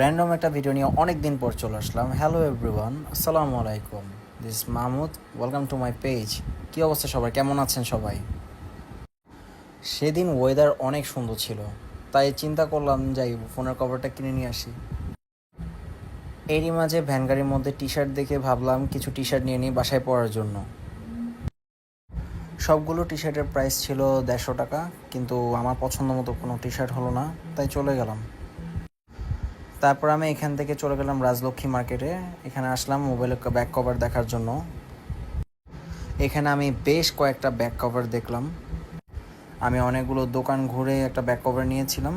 Random একটা video নিয়ে অনেক দিন পর চলে আসলাম। হ্যালো এভরিওয়ান, আসসালামু আলাইকুম। This Mahmud, welcome to my page. কী অবস্থা সবাই, কেমন আছেন সবাই? সেদিন ওয়েদার অনেক সুন্দর ছিল, তাই চিন্তা করলাম যাই ফোনের কভারটা কিনে নিয়ে আসি। এরই মাঝে ভ্যান গাড়ির মধ্যে টি শার্ট দেখে ভাবলাম কিছু টি শার্ট নিয়ে নিই বাসায় পরার জন্য। সবগুলো টি শার্টের প্রাইস ছিল 150 টাকা, কিন্তু আমার পছন্দ মতো কোনো টি শার্ট হলো না, তাই চলে গেলাম। তারপর আমি এখান থেকে চলে গেলাম রাজলক্ষ্মী মার্কেটে। এখানে আসলাম মোবাইলের ব্যাক কভার দেখার জন্য। এখানে আমি বেশ কয়েকটা ব্যাক কভার দেখলাম। আমি অনেকগুলো দোকান ঘুরে একটা ব্যাক কভার নিয়েছিলাম,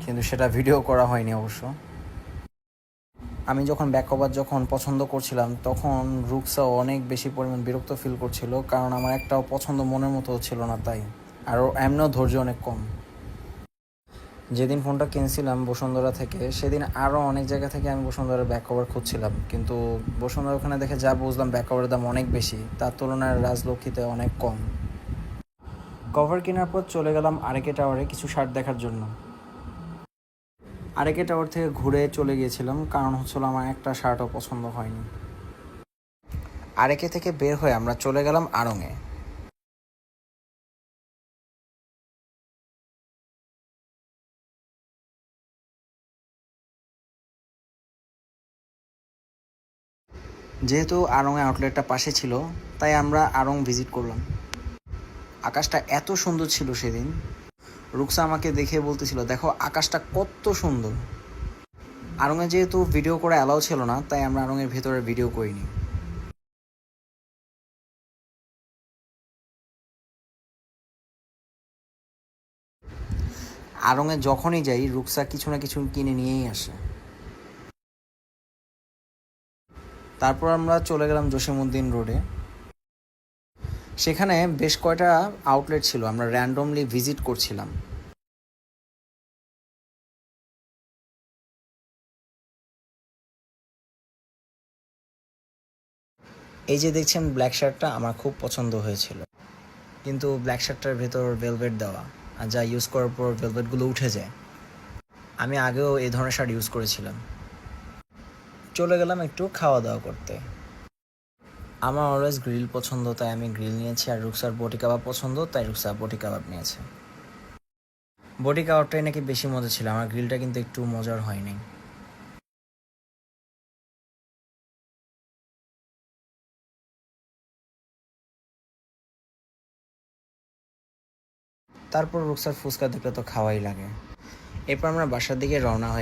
কিন্তু সেটা ভিডিও করা হয়নি অবশ্য। আমি যখন ব্যাক কভার পছন্দ করছিলাম, তখন রুকসা অনেক বেশি পরিমাণ বিরক্ত ফিল করছিল, কারণ আমার একটাও পছন্দ মনের মতো ছিল না তাই। আর এমনিও ধৈর্য অনেক কম। যেদিন ফোনটা কিনছিলাম বসুন্ধরা থেকে, সেদিন আরও অনেক জায়গা থেকে আমি বসুন্ধরার ব্যাক কভার খুঁজছিলাম, কিন্তু বসুন্ধরা ওখানে দেখে যা বুঝলাম ব্যাক কভারের দাম অনেক বেশি, তার তুলনায় রাজলক্ষ্মীতে অনেক কম। কভার কেনার পর চলে গেলাম আরকে টাওয়ারে কিছু শার্ট দেখার জন্য। আরকে টাওয়ার থেকে ঘুরে চলে গিয়েছিলাম, কারণ হচ্ছিল আমার একটা শার্টও পছন্দ হয়নি। আরকে থেকে বের হয়ে আমরা চলে গেলাম আড়ংয়ে। যেহেতু আড়ংয়ে আউটলেটটা পাশে ছিল, তাই আমরা আড়ং ভিজিট করলাম। আকাশটা এত সুন্দর ছিল সেদিন, রুকসা আমাকে দেখে বলতেছিল, দেখো আকাশটা কত সুন্দর। আড়ংয়ে যেহেতু ভিডিও করা অ্যালাউ ছিল না, তাই আমরা আড়ংয়ের ভেতরে ভিডিও করিনি। আড়ংয়ে যখনই যাই রুকসা কিছু না কিছু কিনে নিয়েই আসে। তারপর আমরা চলে গেলাম জসিমউদ্দিন রোডে। সেখানে বেশ কয়টা আউটলেট ছিল, আমরা র্যান্ডমলি ভিজিট করছিলাম। এই যে দেখছেন ব্ল্যাক শার্টটা আমার খুব পছন্দ হয়েছিল, কিন্তু ব্ল্যাক শার্টটার ভেতর ভেলভেট দেওয়া, আর যা ইউজ করার পর ভেলভেটগুলো উঠে যায়। আমি আগেও এই ধরনের শার্ট ইউজ করেছিলাম। চলে গেলাম একটু খাওয়া দাওয়া করতে। আমার অলওয়েজ গ্রিল পছন্দ, তাই আমি গ্রিল নিয়েছি, আর রুকসার বটি কাবাব পছন্দ, তাই রুকসা বটি কাবাব নিয়েছে। বটি কাবাবটাই নাকি বেশি মজা ছিল, আমার গ্রিলটা কিন্তু একটু মজার হয়নি। তারপর রুকসার ফুচকা দেখলে তো খাওয়াই লাগে। এরপর আমরা বাসার দিকে রওনা হই।